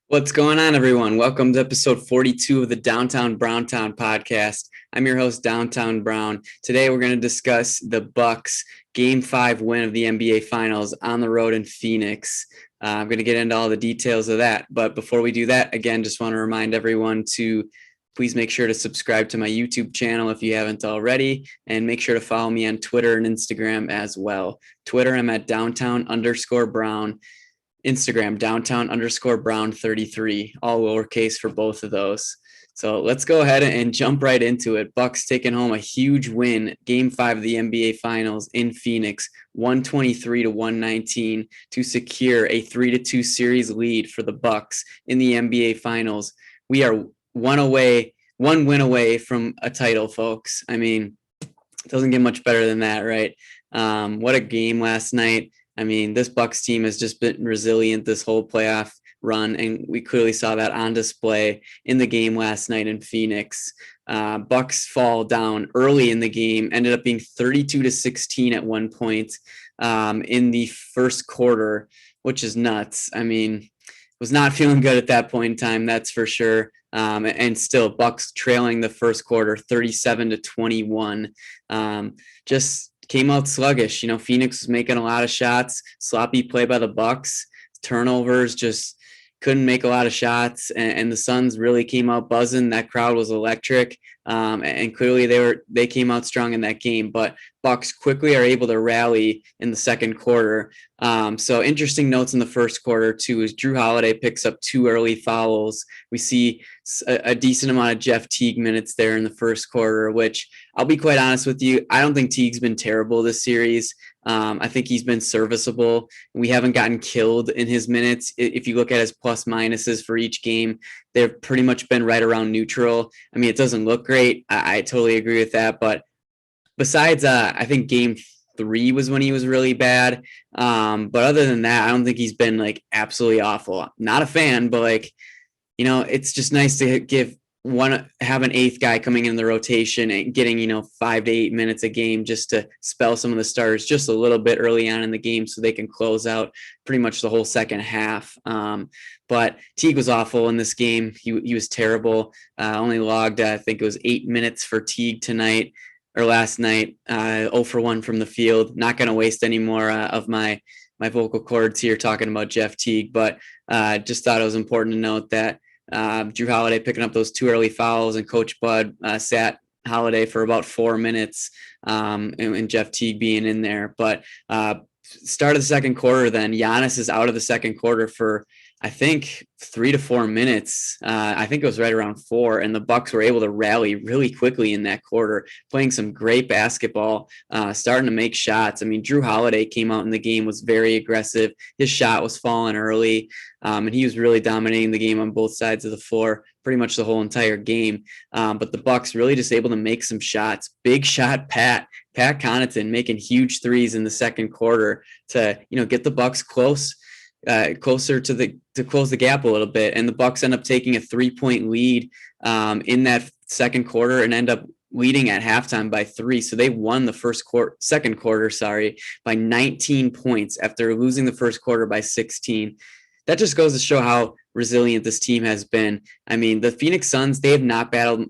What's going on, everyone? Welcome to episode 42 of the Downtown Browntown podcast. I'm your host, Downtown Brown. Today, we're going to discuss the Bucks Game 5 win of the NBA Finals on the road in Phoenix. I'm going to get into all the details of that. But before we do that, again, just want to remind everyone to please make sure to subscribe to my YouTube channel if you haven't already, and make sure to follow me on Twitter and Instagram as well. Twitter, I'm at downtown_brown. Instagram, downtown_brown33, all lowercase for both of those. So let's go ahead and jump right into it. Bucks taking home a huge win, Game 5 of the NBA Finals in Phoenix, 123-119 to secure a 3-2 series lead for the Bucks in the NBA Finals. We are one win away from a title, folks. I mean, it doesn't get much better than that, right? What a game last night. I mean, this Bucks team has just been resilient this whole playoff run, and we clearly saw that on display in the game last night in Phoenix. Bucks fall down early in the game, ended up being 32-16 at one point in the first quarter, which is nuts. I mean, was not feeling good at that point in time, that's for sure. And still, Bucks trailing the first quarter, 37-21. Just came out sluggish. You know, Phoenix was making a lot of shots, sloppy play by the Bucks, turnovers, just couldn't make a lot of shots, and the Suns really came out buzzing. That crowd was electric, and clearly they came out strong in that game. But Bucks quickly are able to rally in the second quarter. So interesting notes in the first quarter too is Jrue Holiday picks up 2 early fouls. We see a decent amount of Jeff Teague minutes there in the first quarter, which I'll be quite honest with you, I don't think Teague's been terrible this series. I think he's been serviceable. We haven't gotten killed in his minutes. If you look at his plus minuses for each game, they've pretty much been right around neutral. I mean, it doesn't look great. I totally agree with that. But besides, I think game 3 was when he was really bad. But other than that, I don't think he's been like absolutely awful. Not a fan, but like, you know, it's just nice to have an eighth guy coming in the rotation and getting, 5 to 8 minutes a game just to spell some of the starters just a little bit early on in the game so they can close out pretty much the whole second half. But Teague was awful in this game. He was terrible. Only logged, I think it was 8 minutes for Teague tonight or last night. 0 for 1 from the field. Not going to waste any more of my vocal cords here talking about Jeff Teague, but just thought it was important to note that Jrue Holiday picking up those 2 early fouls, and Coach Bud sat Holiday for about 4 minutes, and Jeff Teague being in there. But start of the second quarter, then Giannis is out of the second quarter for I think 3 to 4 minutes. I think it was right around 4, and the Bucks were able to rally really quickly in that quarter, playing some great basketball, starting to make shots. I mean, Jrue Holiday came out in the game, was very aggressive. His shot was falling early, and he was really dominating the game on both sides of the floor pretty much the whole entire game. But the Bucks really just able to make some shots. Big shot, Pat Connaughton making huge threes in the second quarter to get the Bucks closer to close the gap a little bit, and the Bucks end up taking a 3-point lead in that second quarter and end up leading at halftime by 3. So they won the second quarter, by 19 points after losing the first quarter by 16. That just goes to show how resilient this team has been. I mean, the Phoenix Suns, they have not battled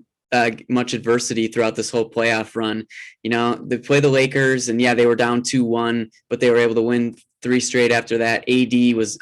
much adversity throughout this whole playoff run. They play the Lakers, and they were down 2-1, but they were able to win 3 straight after that. AD was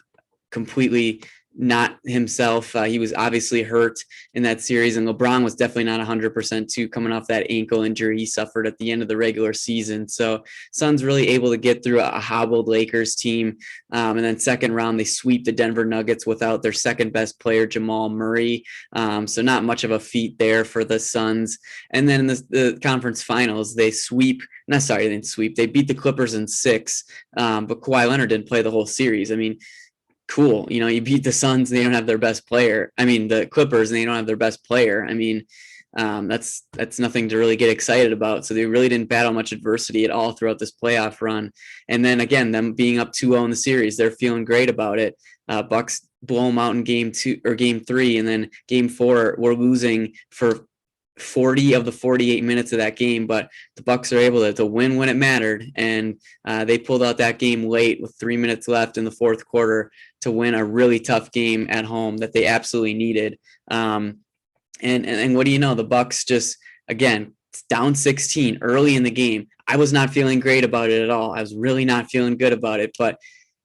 completely not himself. He was obviously hurt in that series, and LeBron was definitely not 100% too, coming off that ankle injury he suffered at the end of the regular season. So Suns really able to get through a hobbled Lakers team. And then second round, they sweep the Denver Nuggets without their second best player, Jamal Murray. So not much of a feat there for the Suns. And then in the conference finals, they beat the Clippers in 6. But Kawhi Leonard didn't play the whole series. I mean, cool. You beat the Suns, they don't have their best player. I mean, the Clippers, and they don't have their best player. I mean, that's nothing to really get excited about. So they really didn't battle much adversity at all throughout this playoff run. And then again, them being up 2-0 in the series, they're feeling great about it. Bucks blow them out in game 3, and then game 4, we're losing for 40 of the 48 minutes of that game, but the Bucks are able to win when it mattered, and they pulled out that game late with 3 minutes left in the fourth quarter to win a really tough game at home that they absolutely needed. And what do you know? The Bucks just, again, down 16 early in the game. I was not feeling great about it at all. I was really not feeling good about it. But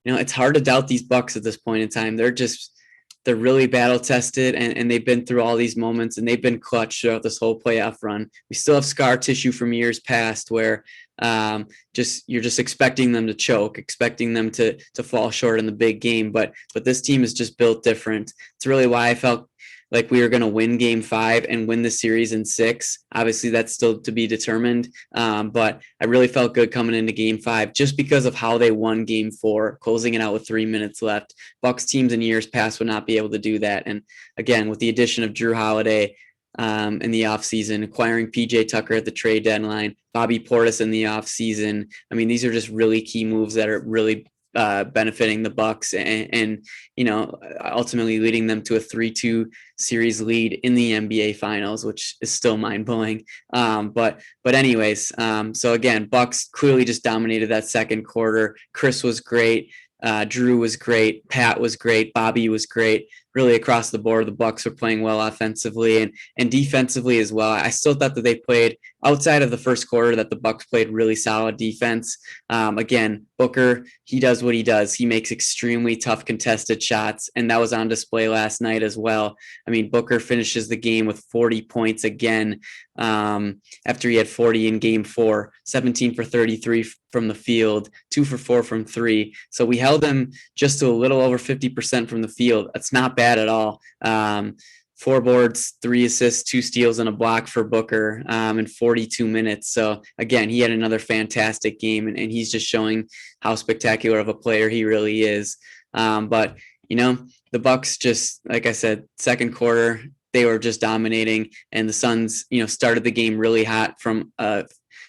it's hard to doubt these Bucks at this point in time. They're really battle tested, and they've been through all these moments, and they've been clutch throughout this whole playoff run. We still have scar tissue from years past where you're just expecting them to choke, expecting them to fall short in the big game. But this team is just built different. It's really why I felt like we were going to win game 5 and win the series in 6. Obviously, that's still to be determined. But I really felt good coming into game 5 just because of how they won game 4, closing it out with 3 minutes left. Bucks teams in years past would not be able to do that. And again, with the addition of Jrue Holiday in the offseason, acquiring PJ Tucker at the trade deadline, Bobby Portis in the offseason. I mean, these are just really key moves that are really benefiting the Bucks and ultimately leading them to a 3-2 series lead in the NBA Finals, which is still mind blowing. But anyways, so again, Bucks clearly just dominated that second quarter. Chris was great. Jrue was great. Pat was great. Bobby was great. Really across the board, the Bucks were playing well offensively and defensively as well. I still thought that they played outside of the first quarter, that the Bucks played really solid defense. Again, Booker, he does what he does. He makes extremely tough contested shots, and that was on display last night as well. I mean, Booker finishes the game with 40 points again after he had 40 in game 4, 17 for 33 from the field, 2 for 4 from 3. So we held him just to a little over 50% from the field. That's not bad at all. 4 boards, 3 assists, 2 steals, and a block for Booker in 42 minutes. So again, he had another fantastic game, and he's just showing how spectacular of a player he really is. But the Bucks just, like I said, second quarter, they were just dominating, and the Suns, started the game really hot from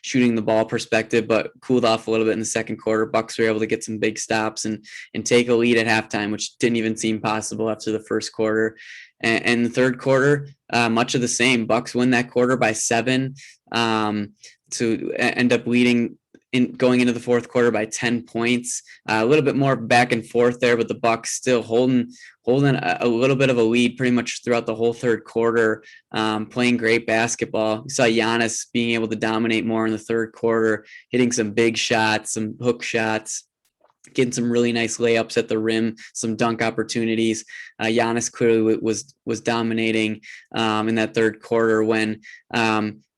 shooting the ball perspective, but cooled off a little bit in the second quarter. Bucks were able to get some big stops and take a lead at halftime, which didn't even seem possible after the first quarter. And the third quarter, much of the same. Bucks win that quarter by 7 to end up leading going into the fourth quarter by 10 points. A little bit more back and forth there, but the Bucks still holding a little bit of a lead pretty much throughout the whole third quarter, playing great basketball. We saw Giannis being able to dominate more in the third quarter, hitting some big shots, some hook shots, getting some really nice layups at the rim, some dunk opportunities. Giannis clearly was dominating in that third quarter when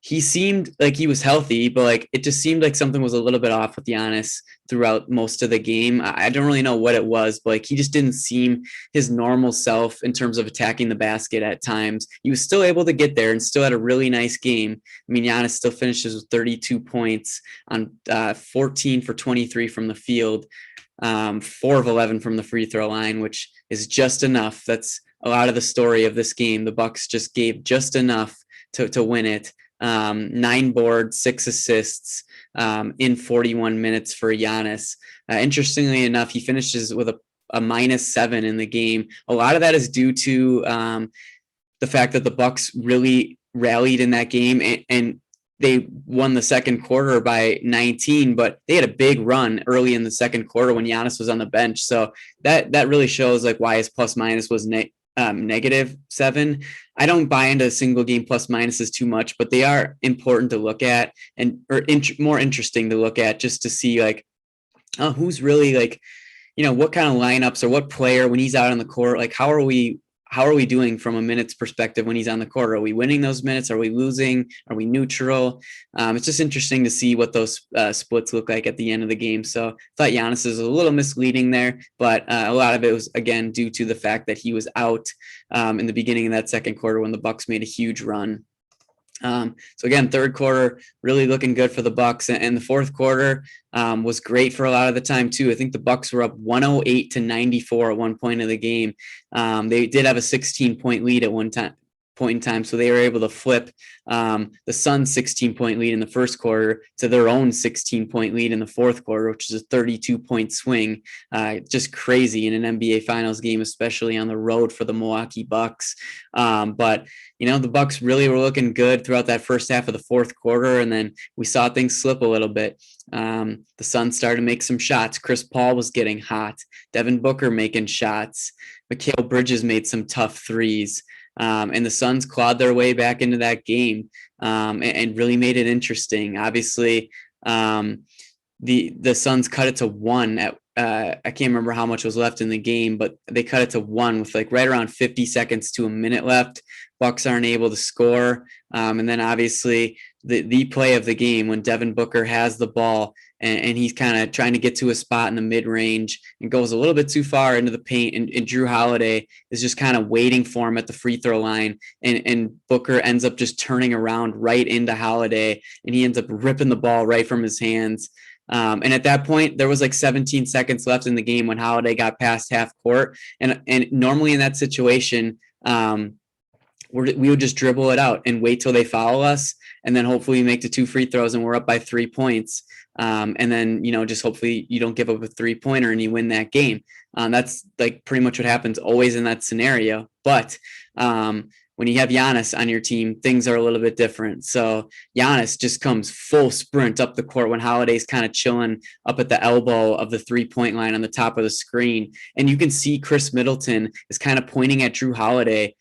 he seemed like he was healthy, but it just seemed like something was a little bit off with Giannis throughout most of the game. I don't really know what it was, but he just didn't seem his normal self in terms of attacking the basket at times. He was still able to get there and still had a really nice game. I mean, Giannis still finishes with 32 points on 14 for 23 from the field, 4 of 11 from the free throw line, which is just enough. That's a lot of the story of this game. The Bucks just gave just enough to win it. 9 boards, 6 assists in 41 minutes for Giannis. Interestingly enough, he finishes with a -7 in the game. A lot of that is due to the fact that the Bucks really rallied in that game and they won the second quarter by 19, but they had a big run early in the second quarter when Giannis was on the bench. So that really shows why his plus minus was -7. I don't buy into single game plus minuses too much, but they are important to look at more interesting to look at just to see who's really what kind of lineups or what player when he's out on the court, how are we doing from a minutes perspective when he's on the court? Are we winning those minutes? Are we losing? Are we neutral? It's just interesting to see what those splits look like at the end of the game. So I thought Giannis is a little misleading there, but a lot of it was, again, due to the fact that he was out in the beginning of that second quarter when the Bucks made a huge run. So again, third quarter really looking good for the Bucks, and the fourth quarter was great for a lot of the time too. I think the Bucks were up 108-94 at one point of the game. They did have a 16-point lead at one time. point in time. So they were able to flip the Suns' 16-point lead in the first quarter to their own 16-point lead in the fourth quarter, which is a 32-point swing. Just crazy in an NBA Finals game, especially on the road for the Milwaukee Bucks. But the Bucks really were looking good throughout that first half of the fourth quarter, and then we saw things slip a little bit. The Suns started to make some shots. Chris Paul was getting hot. Devin Booker making shots. Mikal Bridges made some tough threes. And the Suns clawed their way back into that game and really made it interesting. Obviously, the Suns cut it to 1 at I can't remember how much was left in the game, but they cut it to 1 with like right around 50 seconds to a minute left. Bucks aren't able to score. And then obviously the play of the game when Devin Booker has the ball and he's kind of trying to get to a spot in the mid-range and goes a little bit too far into the paint. And Jrue Holiday is just kind of waiting for him at the free throw line. And Booker ends up just turning around right into Holiday, and he ends up ripping the ball right from his hands. And at that point, there was like 17 seconds left in the game when Holiday got past half court. And normally in that situation, we would just dribble it out and wait till they foul us. And then hopefully we make the 2 free throws and we're up by 3 points. And then, just hopefully you don't give up a 3-pointer and you win that game. That's like pretty much what happens always in that scenario. But when you have Giannis on your team, things are a little bit different. So Giannis just comes full sprint up the court when Holiday's kind of chilling up at the elbow of the 3-point line on the top of the screen. And you can see Chris Middleton is kind of pointing at Jrue Holiday,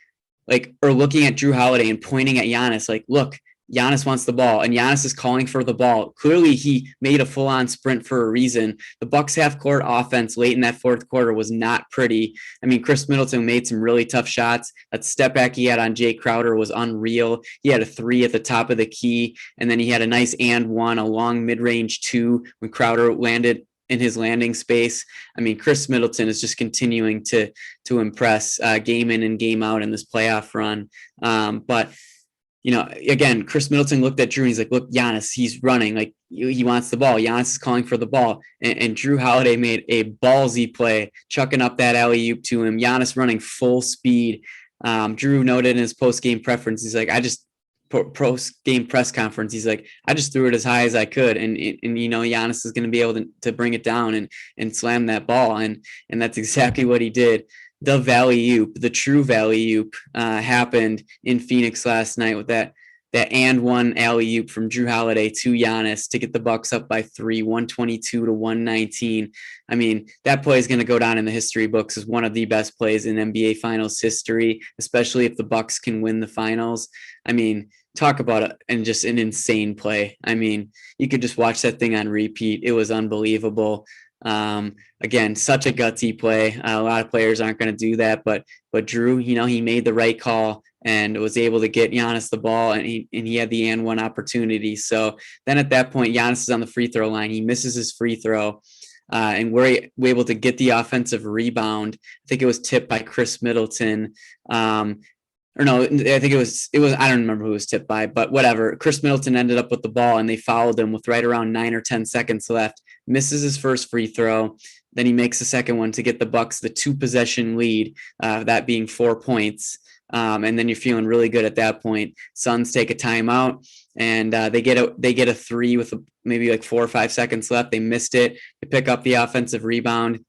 or looking at Jrue Holiday and pointing at Giannis, like, look, Giannis wants the ball, and Giannis is calling for the ball. Clearly, he made a full-on sprint for a reason. The Bucks half-court offense late in that fourth quarter was not pretty. I mean, Chris Middleton made some really tough shots. That step back he had on Jay Crowder was unreal. He had a 3 at the top of the key, and then he had a nice and 1, a long mid-range 2 when Crowder landed in his landing space. I mean, Chris Middleton is just continuing to impress game in and game out in this playoff run. But again, Chris Middleton looked at Jrue and he's like, look, Giannis, he's running. Like, he wants the ball. Giannis is calling for the ball. And Jrue Holiday made a ballsy play, chucking up that alley-oop to him. Giannis running full speed. Jrue noted in his post-game preference, he's like, post-game press conference, he's like, I just threw it as high as I could. And Giannis is going to be able to bring it down and slam that ball. And that's exactly what he did. The Valley-oop, the true Valley-oop, happened in Phoenix last night with that and 1 alley-oop from Jrue Holiday to Giannis to get the Bucks up by 3, 122 to 119. I mean, that play is going to go down in the history books as one of the best plays in NBA Finals history, especially if the Bucks can win the finals. I mean, talk about it and just an insane play. I mean, you could just watch that thing on repeat. It was unbelievable. Again, such a gutsy play. A lot of players aren't going to do that, but Jrue, he made the right call and was able to get Giannis the ball, and he had the and 1 opportunity. So then at that point, Giannis is on the free throw line. He misses his free throw, and we're able to get the offensive rebound. I think it was tipped by Chris Middleton. Or no, I think it was, I don't remember who it was tipped by, but whatever. Chris Middleton ended up with the ball and they fouled him with right around 9 or 10 seconds left, misses his first free throw. Then he makes the second one to get the Bucks the 2-possession lead, that being 4 points. And then you're feeling really good at that point. Suns take a timeout and they get a 3 with maybe like 4 or 5 seconds left. They missed it. They pick up the offensive rebound.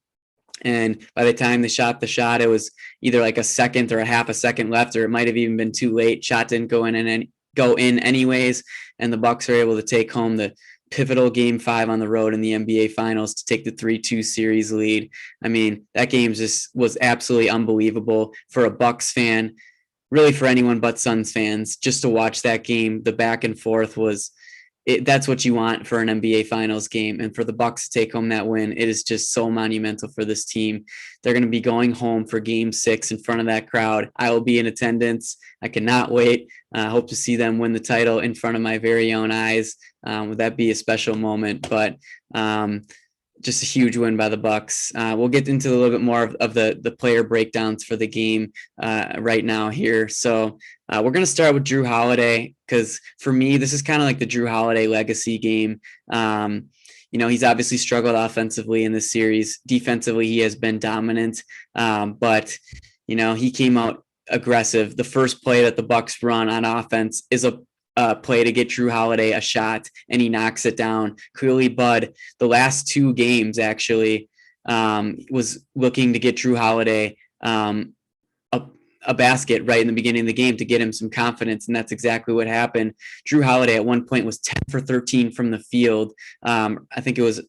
And by the time they shot the shot, it was either like a second or a half a second left, or it might have even been too late. Shot didn't go in anyways. And the Bucks are able to take home the pivotal Game 5 on the road in the NBA Finals to take the 3-2 series lead. I mean, that game just was absolutely unbelievable for a Bucks fan, really for anyone but Suns fans. Just to watch that game, the back and forth that's what you want for an NBA Finals game. And for the Bucks to take home that win, it is just so monumental for this team. They're going to be going home for Game 6 in front of that crowd. I will be in attendance. I cannot wait. I hope to see them win the title in front of my very own eyes. Would that be a special moment? But just a huge win by the Bucks. We'll get into a little bit more of the player breakdowns for the game right now here. So we're going to start with Jrue Holiday, because for me, this is kind of like the Jrue Holiday legacy game. He's obviously struggled offensively in this series. Defensively, he has been dominant. But he came out aggressive. The first play that the Bucks run on offense is a play to get Jrue Holiday a shot, and he knocks it down. Clearly, Bud, the last 2 games actually, was looking to get Jrue Holiday a basket right in the beginning of the game to get him some confidence, and that's exactly what happened. Jrue Holiday at one point was 10 for 13 from the field. I think it was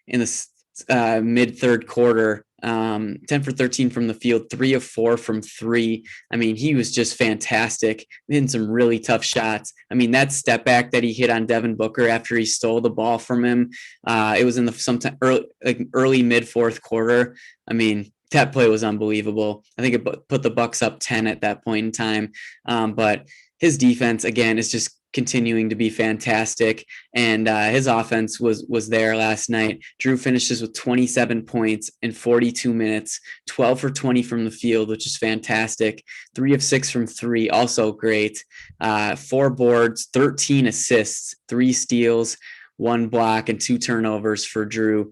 in the mid third quarter. 10 for 13 from the field, 3 of 4 from 3. I mean, he was just fantastic, hitting some really tough shots. I mean, that step back that he hit on Devin Booker after he stole the ball from him, it was in the sometime early mid fourth quarter. I mean, that play was unbelievable. I think it put the Bucks up 10 at that point in time. But his defense, again, is just continuing to be fantastic, and his offense was there last night. Jrue finishes with 27 points in 42 minutes, 12 for 20 from the field, which is fantastic. 3 of 6 from 3, also great. 4 boards, 13 assists, 3 steals, 1 block, and 2 turnovers for Jrue.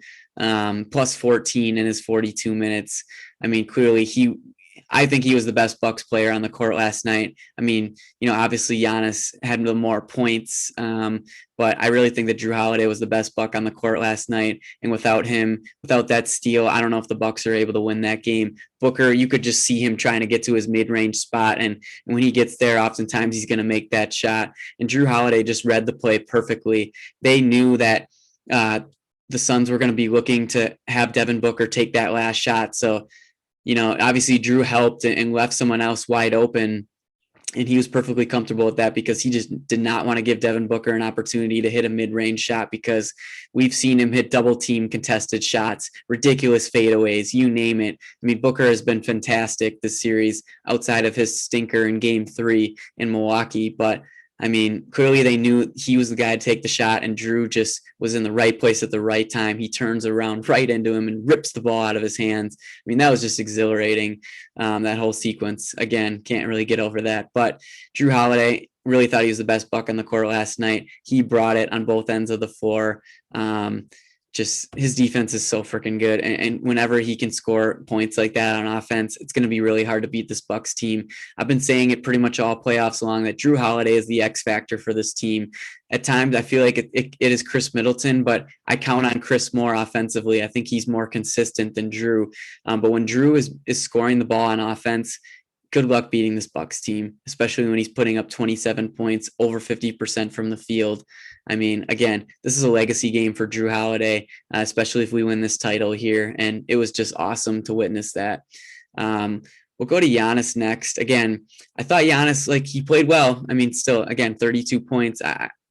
Plus 14 in his 42 minutes. I mean, clearly I think he was the best Bucks player on the court last night. I mean, obviously Giannis had the more points, but I really think that Jrue Holiday was the best Buck on the court last night. And without him, without that steal, I don't know if the Bucks are able to win that game. Booker, you could just see him trying to get to his mid-range spot, and when he gets there, oftentimes he's going to make that shot. And Jrue Holiday just read the play perfectly. They knew that the Suns were going to be looking to have Devin Booker take that last shot. So, obviously Jrue helped and left someone else wide open, and he was perfectly comfortable with that because he just did not want to give Devin Booker an opportunity to hit a mid-range shot, because we've seen him hit double team contested shots, ridiculous fadeaways, you name it. I mean, Booker has been fantastic this series outside of his stinker in game 3 in Milwaukee, but I mean, clearly they knew he was the guy to take the shot, and Jrue just was in the right place at the right time. He turns around right into him and rips the ball out of his hands. I mean, that was just exhilarating, that whole sequence. Again, can't really get over that. But Jrue Holiday, really thought he was the best Buck on the court last night. He brought it on both ends of the floor. Just his defense is so freaking good. And whenever he can score points like that on offense, it's going to be really hard to beat this Bucks team. I've been saying it pretty much all playoffs long that Jrue Holiday is the X factor for this team. At times, I feel like it is Chris Middleton, but I count on Chris more offensively. I think he's more consistent than Jrue. But when Jrue is scoring the ball on offense, good luck beating this Bucks team, especially when he's putting up 27 points, over 50% from the field. I mean, again, this is a legacy game for Jrue Holiday, especially if we win this title here. And it was just awesome to witness that. We'll go to Giannis next. Again, I thought Giannis, he played well. I mean, still, again, 32 points.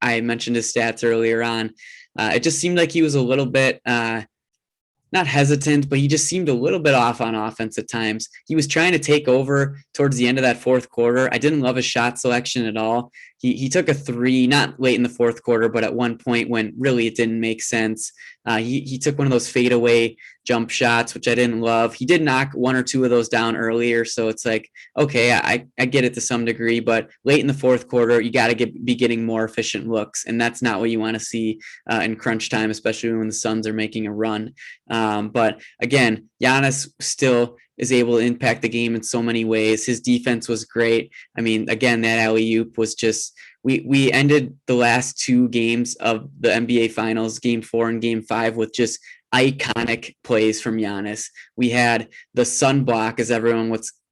I mentioned his stats earlier on. It just seemed like he was a little bit not hesitant, but he just seemed a little bit off on offense at times. He was trying to take over towards the end of that fourth quarter. I didn't love his shot selection at all. He took a 3, not late in the fourth quarter, but at one point when really it didn't make sense. He took one of those fadeaway jump shots, which I didn't love. He did knock 1 or 2 of those down earlier, so it's like, okay, I get it to some degree, but late in the fourth quarter, you got to be getting more efficient looks, and that's not what you want to see in crunch time, especially when the Suns are making a run. But again, Giannis still is able to impact the game in so many ways. His defense was great. I mean, again, that alley-oop was just, we ended the last 2 games of the NBA Finals, Game 4 and Game 5, with just iconic plays from Giannis. We had the sun block, as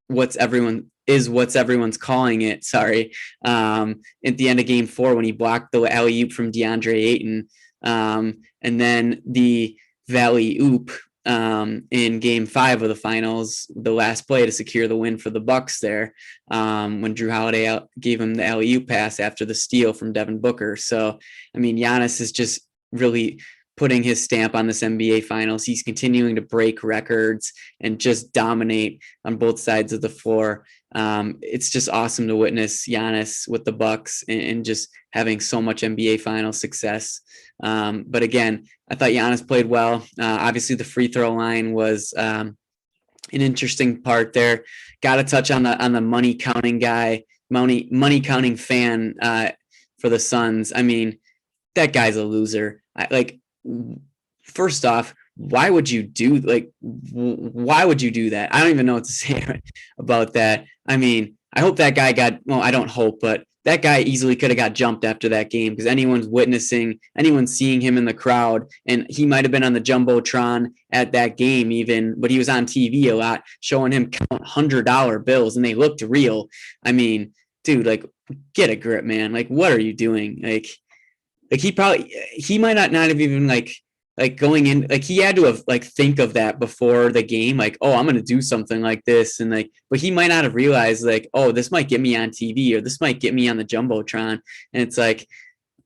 what's everyone's calling it. Sorry, at the end of Game 4 when he blocked the alley-oop from DeAndre Ayton, and then the valley oop in Game 5 of the Finals, the last play to secure the win for the Bucks there, when Jrue Holiday gave him the alley-oop pass after the steal from Devin Booker. So, I mean, Giannis is just really putting his stamp on this NBA Finals. He's continuing to break records and just dominate on both sides of the floor. It's just awesome to witness Giannis with the Bucks and just having so much NBA Finals success. But again, I thought Giannis played well. Obviously, the free throw line was an interesting part there. Got to touch on the money counting guy, money counting fan for the Suns. I mean, that guy's a loser. First off, why would you do that? I don't even know what to say about that. I mean, I hope that guy I don't hope, but that guy easily could have got jumped after that game because anyone's seeing him in the crowd, and he might have been on the Jumbotron at that game even, but he was on TV a lot showing him count $100 bills and they looked real. I mean, dude, like, get a grip, man. Like, what are you doing? Like he might not have even like going in, like he had to have like think of that before the game, like, oh, I'm gonna do something like this, and like, but he might not have realized like, oh, this might get me on TV or this might get me on the Jumbotron. And it's like,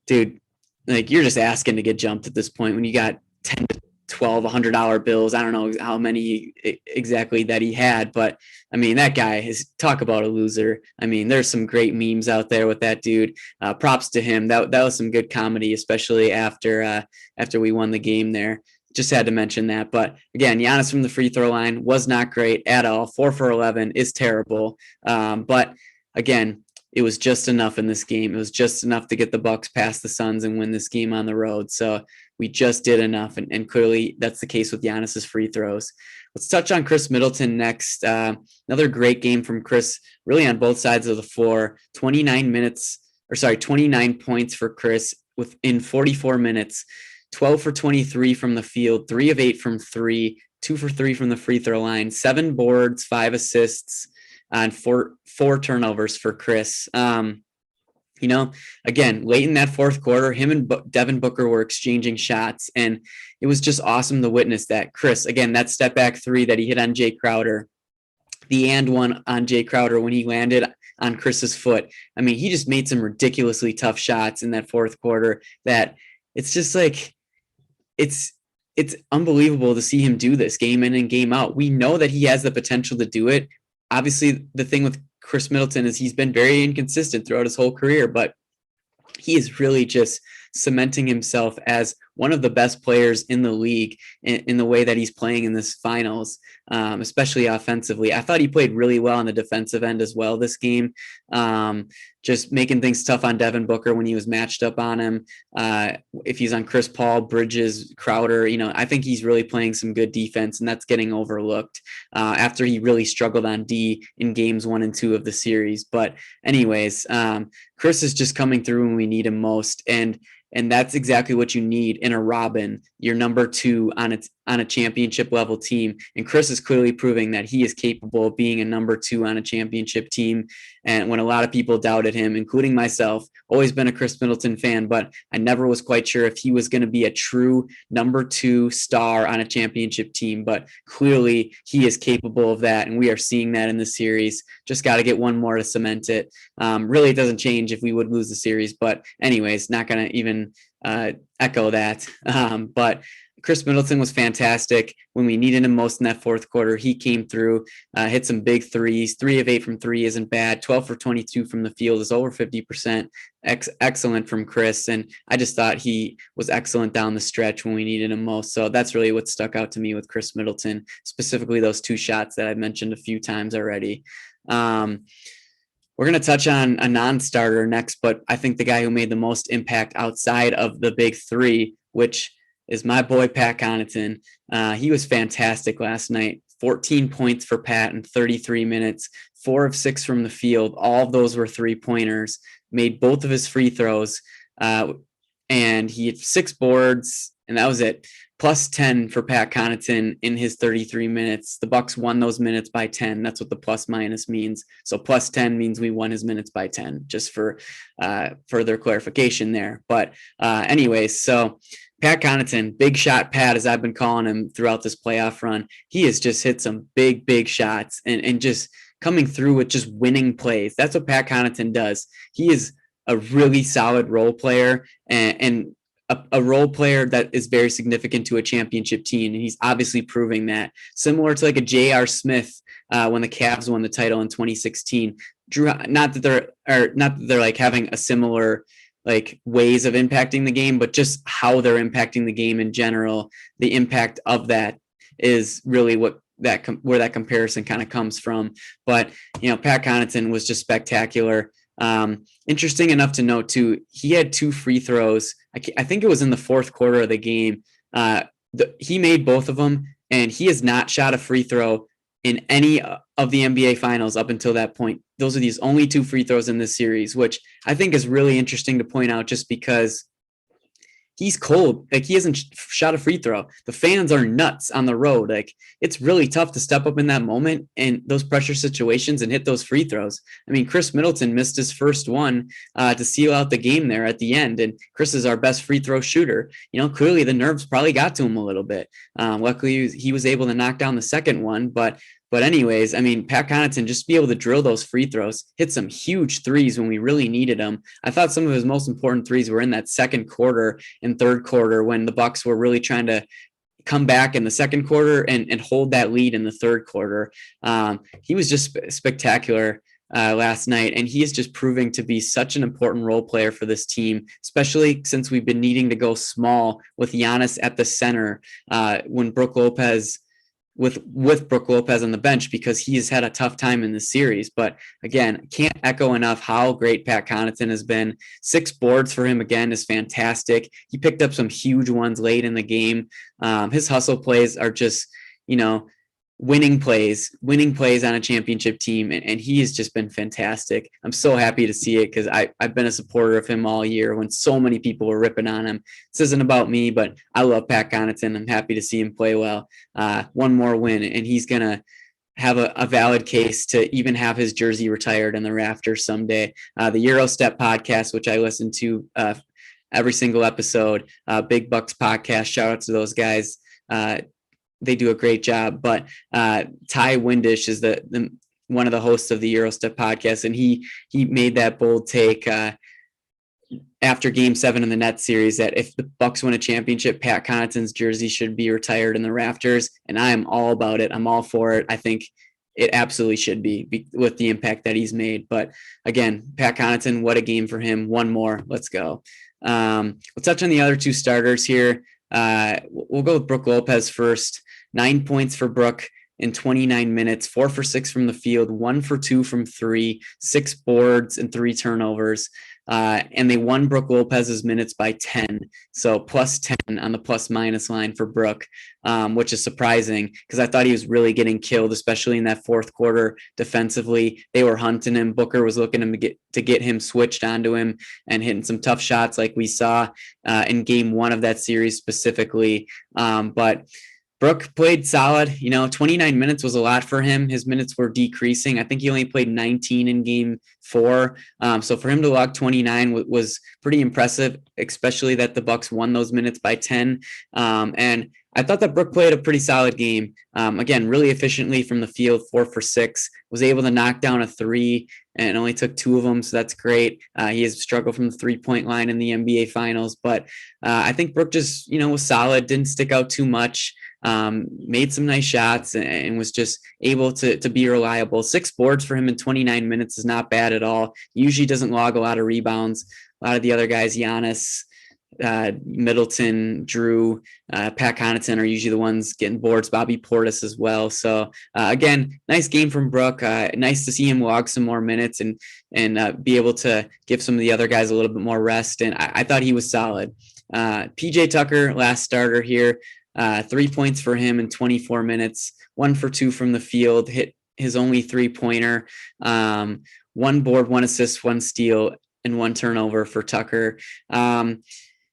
dude, like you're just asking to get jumped at this point when you got 10 to 12 $100 bills. I don't know how many exactly that he had, but I mean, that guy is, talk about a loser. I mean, there's some great memes out there with that dude. Props to him. That was some good comedy, especially after we won the game there. Just had to mention that. But again, Giannis from the free throw line was not great at all. 4 for 11 is terrible. But again, it was just enough in this game. It was just enough to get the Bucks past the Suns and win this game on the road. So we just did enough, and clearly that's the case with Giannis's free throws. Let's touch on Chris Middleton next. Another great game from Chris, really on both sides of the floor. 29 points for Chris within 44 minutes. 12 for 23 from the field, 3 of 8 from 3, 2 for 3 from the free throw line, 7 boards, 5 assists, and four turnovers for Chris. Again, late in that fourth quarter, him and Devin Booker were exchanging shots, and it was just awesome to witness that. Chris, again, that step back 3 that he hit on Jay Crowder, the and one on Jay Crowder when he landed on Chris's foot. I mean, he just made some ridiculously tough shots in that fourth quarter that it's just like, it's unbelievable to see him do this game in and game out. We know that he has the potential to do it. Obviously, the thing with Chris Middleton is he's been very inconsistent throughout his whole career, but he is really just cementing himself as one of the best players in the league in the way that he's playing in this finals, especially offensively. I thought he played really well on the defensive end as well this game, just making things tough on Devin Booker when he was matched up on him. If he's on Chris Paul, Bridges, Crowder, I think he's really playing some good defense, and that's getting overlooked after he really struggled on D in games 1 and 2 of the series. But anyways, Chris is just coming through when we need him most. And that's exactly what you need in a Robin, your number 2 on a championship level team. And Chris is clearly proving that he is capable of being a number 2 on a championship team. And when a lot of people doubted him, including myself, always been a Chris Middleton fan, but I never was quite sure if he was going to be a true number 2 star on a championship team. But clearly he is capable of that. And we are seeing that in the series. Just got to get one more to cement it. Really, it doesn't change if we would lose the series. But anyways, not going to even echo that. But Chris Middleton was fantastic when we needed him most in that fourth quarter. He came through, hit some big threes. 3 of 8 from 3 isn't bad. 12 for 22 from the field is over 50%. Excellent from Chris. And I just thought he was excellent down the stretch when we needed him most. So that's really what stuck out to me with Chris Middleton, specifically those 2 shots that I've mentioned a few times already. We're going to touch on a non-starter next, but I think the guy who made the most impact outside of the big 3, which is my boy Pat Connaughton. He was fantastic last night. 14 points for Pat in 33 minutes, 4 of 6 from the field. All of those were 3-pointers, made both of his free throws, and he had 6 boards, and that was it. Plus 10 for Pat Connaughton in his 33 minutes. The Bucks won those minutes by 10. That's what the plus minus means. So plus 10 means we won his minutes by 10, just for further clarification there. But anyways, so Pat Connaughton, big shot Pat, as I've been calling him throughout this playoff run. He has just hit some big shots and just coming through with just winning plays. That's what Pat Connaughton does. He is a really solid role player and a role player that is very significant to a championship team. And he's obviously proving that, similar to like a J.R. Smith when the Cavs won the title in 2016. Drew, not that they're like having a similar like ways of impacting the game, but just how they're impacting the game in general. The impact of that is really where that comparison kind of comes from. But, Pat Connaughton was just spectacular. Interesting enough to note too, he had 2 free throws. I think it was in the fourth quarter of the game. He made both of them, and he has not shot a free throw in any of the NBA finals up until that point. Those are these only 2 free throws in this series, which I think is really interesting to point out just because he's cold. Like, he hasn't shot a free throw. The fans are nuts on the road. Like, it's really tough to step up in that moment and those pressure situations and hit those free throws. I mean, Chris Middleton missed his first one to seal out the game there at the end. And Chris is our best free throw shooter. Clearly the nerves probably got to him a little bit. Luckily he was able to knock down the second one, but anyways, I mean, Pat Connaughton just be able to drill those free throws, hit some huge threes when we really needed them. I thought some of his most important threes were in that second quarter and third quarter when the Bucks were really trying to come back in the second quarter and hold that lead in the third quarter. He was just spectacular last night, and he is just proving to be such an important role player for this team, especially since we've been needing to go small with Giannis at the center when Brook Lopez with Brook Lopez on the bench, because he has had a tough time in the series. But again, can't echo enough how great Pat Connaughton has been. 6 boards for him again is fantastic. He picked up some huge ones late in the game. His hustle plays are just, winning plays on a championship team, and he has just been fantastic. I'm so happy to see it because I've been a supporter of him all year when so many people were ripping on him. This isn't about me, but I love Pat Connaughton. I'm happy to see him play well. One more win, and he's going to have a valid case to even have his jersey retired in the rafters someday. The Eurostep podcast, which I listen to every single episode, Big Bucks podcast, shout out to those guys. They do a great job. But Ty Windish is the one of the hosts of the Eurostep podcast, and he made that bold take after Game 7 in the Nets series that if the Bucks win a championship, Pat Connaughton's jersey should be retired in the rafters, and I am all about it. I'm all for it. I think it absolutely should be with the impact that he's made. But again, Pat Connaughton, what a game for him. One more. Let's go. We'll touch on the other 2 starters here. We'll go with Brook Lopez first. 9 points for Brook in 29 minutes, 4 for 6 from the field, 1 for 2 from 3, 6 boards and 3 turnovers. And they won Brook Lopez's minutes by 10. So plus 10 on the plus minus line for Brook, which is surprising because I thought he was really getting killed, especially in that fourth quarter defensively. They were hunting him. Booker was looking to get him switched onto him and hitting some tough shots like we saw in Game 1 of that series specifically. But Brook played solid. 29 minutes was a lot for him. His minutes were decreasing. I think he only played 19 in Game 4. So for him to log 29 was pretty impressive, especially that the Bucks won those minutes by 10. And I thought that Brook played a pretty solid game. Again, really efficiently from the field, 4 for 6. Was able to knock down a 3 and only took 2 of them, so that's great. He has struggled from the 3-point line in the NBA Finals, but I think Brook just, was solid, didn't stick out too much. Made some nice shots and was just able to be reliable. 6 boards for him in 29 minutes is not bad at all. He usually doesn't log a lot of rebounds. A lot of the other guys, Giannis, Middleton, Drew, Pat Connaughton are usually the ones getting boards, Bobby Portis as well. So again, nice game from Brook. Nice to see him log some more minutes and be able to give some of the other guys a little bit more rest. And I thought he was solid. PJ Tucker, last starter here. 3 points for him in 24 minutes, 1 for 2 from the field, hit his only 3-pointer, 1 board, 1 assist, 1 steal, and 1 turnover for Tucker.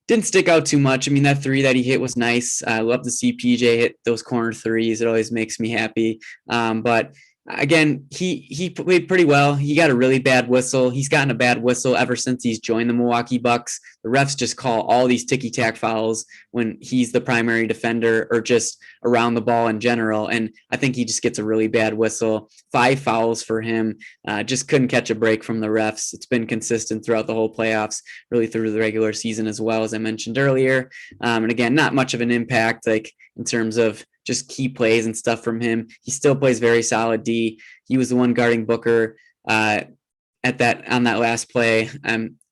Didn't stick out too much. I mean, that 3 that he hit was nice. I love to see PJ hit those corner threes. It always makes me happy. But again, he played pretty well. He got a really bad whistle. He's gotten a bad whistle ever since he's joined the Milwaukee Bucks. The refs just call all these ticky-tack fouls when he's the primary defender or just around the ball in general. And I think he just gets a really bad whistle. 5 fouls for him. Just couldn't catch a break from the refs. It's been consistent throughout the whole playoffs, really through the regular season as well, as I mentioned earlier. And again, not much of an impact, like in terms of just key plays and stuff from him. He still plays very solid D. He was the one guarding Booker on that last play.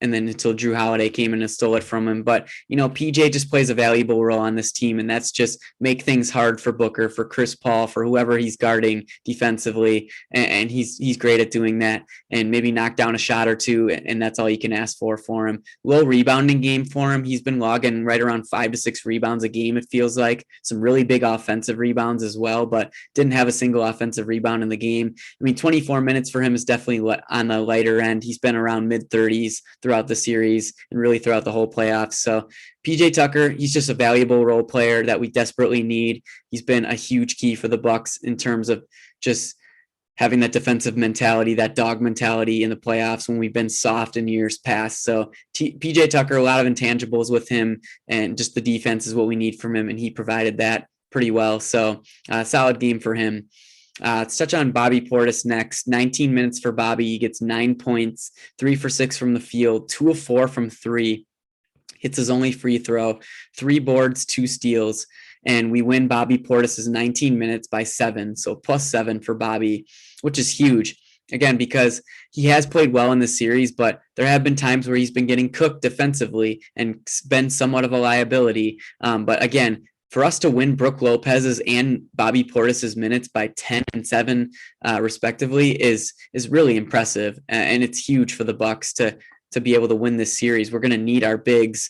and then until Drew Holiday came in and stole it from him. But, PJ just plays a valuable role on this team, and that's just make things hard for Booker, for Chris Paul, for whoever he's guarding defensively. And he's great at doing that, and maybe knock down a shot or two, and that's all you can ask for him. Low rebounding game for him. He's been logging right around 5 to 6 rebounds a game, it feels like. Some really big offensive rebounds as well, but didn't have a single offensive rebound in the game. 24 minutes for him is definitely on the lighter end. He's been around mid-30s throughout the series and really throughout the whole playoffs. So PJ Tucker, he's just a valuable role player that we desperately need. He's been a huge key for the Bucks in terms of just having that defensive mentality, that dog mentality in the playoffs when we've been soft in years past. So PJ Tucker, a lot of intangibles with him, and just the defense is what we need from him, and he provided that pretty well. So solid game for him. Let's touch on Bobby Portis next. 19 minutes for Bobby. He gets 9 points, 3 for 6 from the field, 2 of 4 from 3. Hits his only free throw, 3 boards, 2 steals. And we win Bobby Portis' 19 minutes by 7. So +7 for Bobby, which is huge. Again, because he has played well in this series, but there have been times where he's been getting cooked defensively and been somewhat of a liability. But again, for us to win Brook Lopez's and Bobby Portis' minutes by 10 and 7, respectively, is really impressive, and it's huge for the Bucks to be able to win this series. We're going to need our bigs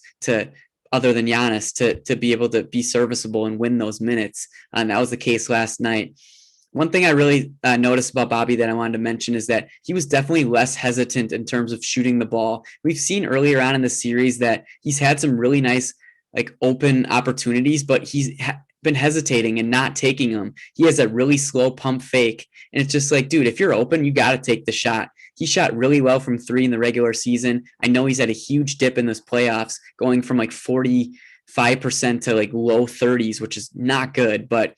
other than Giannis, to be able to be serviceable and win those minutes, and that was the case last night. One thing I really noticed about Bobby that I wanted to mention is that he was definitely less hesitant in terms of shooting the ball. We've seen earlier on in the series that he's had some really nice open opportunities, but he's been hesitating and not taking them. He has a really slow pump fake, and it's just dude, if you're open, you got to take the shot. He shot really well from 3 in the regular season. I know he's had a huge dip in this playoffs, going from 45% to low 30s, which is not good. But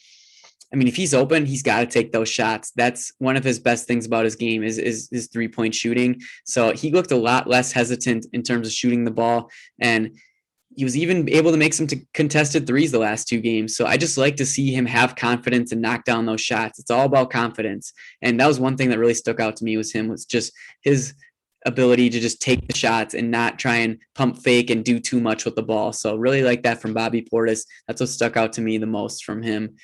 if he's open, he's got to take those shots. That's one of his best things about his game is his 3-point shooting. So he looked a lot less hesitant in terms of shooting the ball, and he was even able to make some contested threes the last 2 games. So I just like to see him have confidence and knock down those shots. It's all about confidence. And that was one thing that really stuck out to me was just his ability to just take the shots and not try and pump fake and do too much with the ball. So really like that from Bobby Portis. That's what stuck out to me the most from him.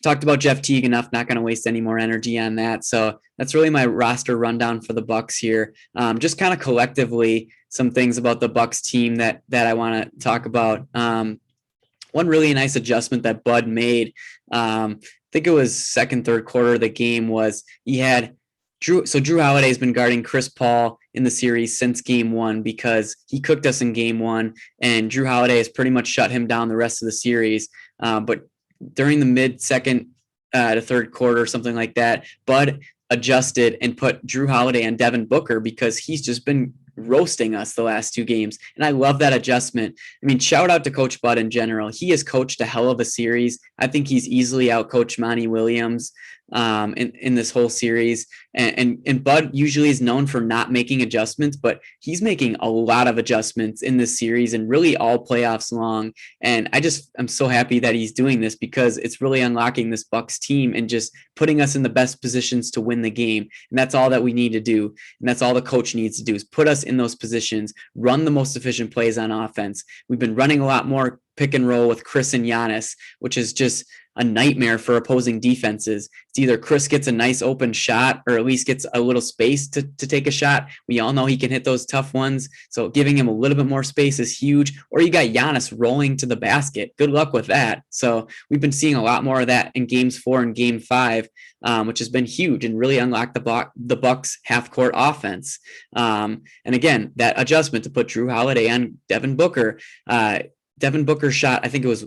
Talked about Jeff Teague enough, not going to waste any more energy on that. So that's really my roster rundown for the Bucks here. Just kind of collectively some things about the Bucks team that I want to talk about. One really nice adjustment that Bud made, I think it was second, third quarter of the game, was he had Drew Holiday has been guarding Chris Paul in the series since game 1 because he cooked us in game 1, and Drew Holiday has pretty much shut him down the rest of the series. But during the mid-second to third quarter, something like that, Bud adjusted and put Drew Holiday on Devin Booker because he's just been roasting us the last 2 games. And I love that adjustment. Shout out to Coach Bud in general. He has coached a hell of a series. I think he's easily outcoached Monty Williams in this whole series. And Bud usually is known for not making adjustments, but he's making a lot of adjustments in this series and really all playoffs long. And I'm so happy that he's doing this because it's really unlocking this Bucks team and just putting us in the best positions to win the game. And that's all that we need to do. And that's all the coach needs to do is put us in those positions, run the most efficient plays on offense. We've been running a lot more pick and roll with Chris and Giannis, which is just a nightmare for opposing defenses. It's either Chris gets a nice open shot or at least gets a little space to take a shot. We all know he can hit those tough ones. So giving him a little bit more space is huge. Or you got Giannis rolling to the basket. Good luck with that. So we've been seeing a lot more of that in games 4 and game 5, which has been huge and really unlocked the Bucks half-court offense. And again, that adjustment to put Drew Holiday on Devin Booker. Devin Booker shot, I think it was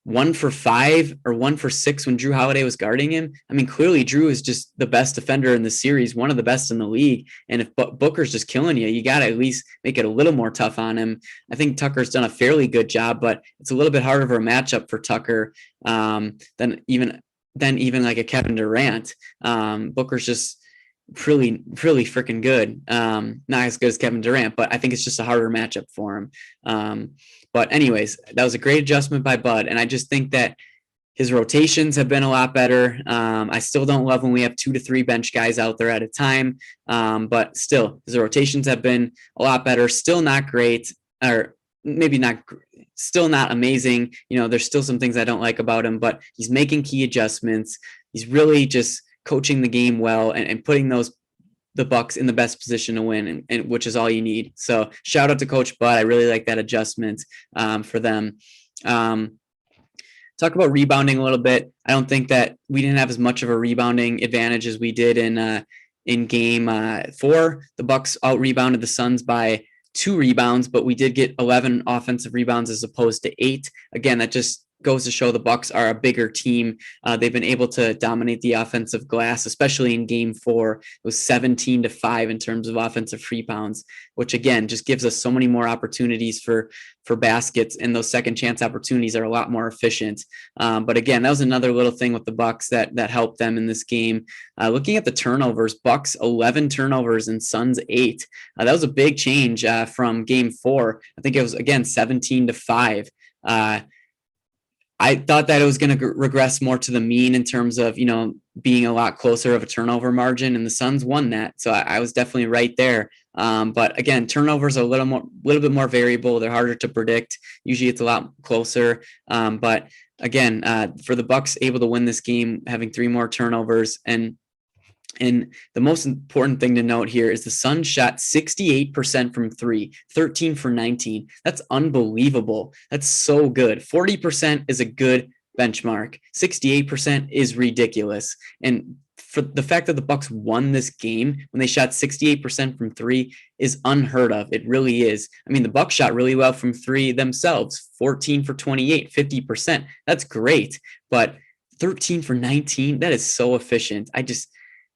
1 for 5 or 1 for 6 when Drew Holiday was guarding him. Clearly Drew is just the best defender in the series, one of the best in the league. And if Booker's just killing you got to at least make it a little more tough on him. I think Tucker's done a fairly good job, but it's a little bit harder of a matchup for Tucker than even like a Kevin Durant. Booker's just really, really freaking good. Not as good as Kevin Durant, but I think it's just a harder matchup for him. But anyways, that was a great adjustment by Bud. And I just think that His rotations have been a lot better. I still don't love when we have 2 to 3 bench guys out there at a time, but still, his rotations have been a lot better. Still not great, or maybe not, still not amazing. There's still some things I don't like about him, but he's making key adjustments. He's really just coaching the game well and putting the Bucks in the best position to win, and which is all you need. So shout out to Coach Bud. I really like that adjustment for them. Talk about rebounding a little bit. I don't think that we didn't have as much of a rebounding advantage as we did in game 4. The Bucks out rebounded the Suns by 2 rebounds, but we did get 11 offensive rebounds as opposed to 8. Again, that just goes to show the Bucks are a bigger team. They've been able to dominate the offensive glass, especially in game 4. It was 17-5 in terms of offensive rebounds, which again just gives us so many more opportunities for baskets, and those second chance opportunities are a lot more efficient. But again, that was another little thing with the Bucks that helped them in this game. Looking at the turnovers, Bucks 11 turnovers and Suns 8. That was a big change from game 4. I think it was again 17-5. I thought that it was going to regress more to the mean in terms of, being a lot closer of a turnover margin, and the Suns won that. So I was definitely right there. But again, turnovers are a little bit more variable. They're harder to predict. Usually it's a lot closer. But again, for the Bucks able to win this game, having 3 more turnovers, and the most important thing to note here is the Suns shot 68% from 3, 13 for 19. That's unbelievable. That's so good. 40% is a good benchmark. 68% is ridiculous. And for the fact that the Bucks won this game when they shot 68% from 3 is unheard of. It really is. I mean, the Bucks shot really well from 3 themselves, 14 for 28, 50%. That's great. But 13 for 19, that is so efficient.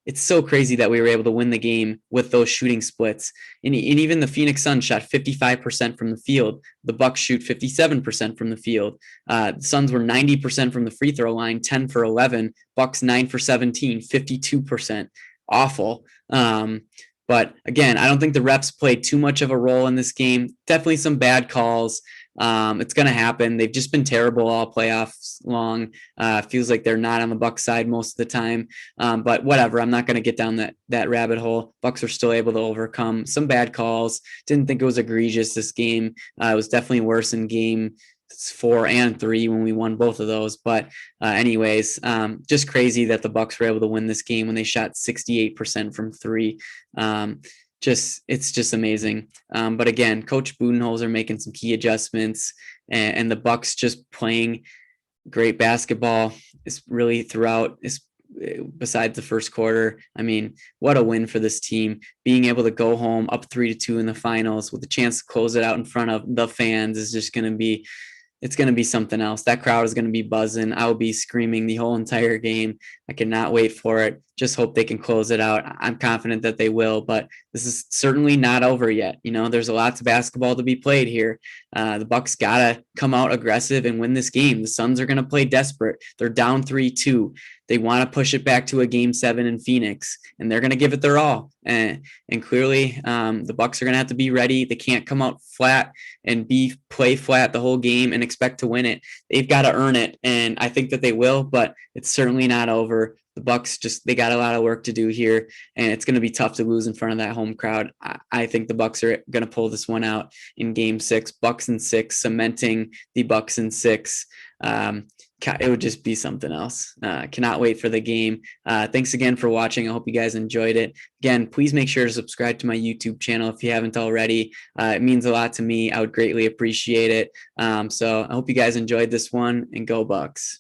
It's so crazy that we were able to win the game with those shooting splits. And even the Phoenix Suns shot 55% from the field. The Bucks shoot 57% from the field. The Suns were 90% from the free throw line, 10 for 11. Bucks 9 for 17, 52%. Awful. But again, I don't think the refs played too much of a role in this game. Definitely some bad calls. It's going to happen. They've just been terrible all playoffs long. Feels like they're not on the Bucks side most of the time. But whatever, I'm not going to get down that rabbit hole. Bucks are still able to overcome some bad calls. Didn't think it was egregious this game. It was definitely worse in game 4 and 3 when we won both of those. But anyways, just crazy that the Bucks were able to win this game when they shot 68% from 3. It's just amazing. But again, Coach Budenholzer making some key adjustments, and the Bucks just playing great basketball is really throughout. Besides the first quarter, I mean, what a win for this team! Being able to go home up 3-2 in the finals with a chance to close it out in front of the fans is just going to be. It's going to be something else. That crowd is going to be buzzing. I will be screaming the whole entire game. I cannot wait for it. Just hope they can close it out. I'm confident that they will, but this is certainly not over yet. There's lots of basketball to be played here. The Bucks got to come out aggressive and win this game. The Suns are going to play desperate. They're down 3-2. They want to push it back to a game 7 in Phoenix, and they're going to give it their all. And clearly, the Bucks are going to have to be ready. They can't come out flat and play flat the whole game and expect to win it. They've got to earn it, and I think that they will, but it's certainly not over. The Bucks they got a lot of work to do here, and it's going to be tough to lose in front of that home crowd. I think the Bucks are going to pull this one out in game 6. Bucks in 6, cementing the Bucks in 6. It would just be something else. Cannot wait for the game. Thanks again for watching. I hope you guys enjoyed it. Again, please make sure to subscribe to my YouTube channel if you haven't already. It means a lot to me. I would greatly appreciate it. So I hope you guys enjoyed this one, and go Bucks.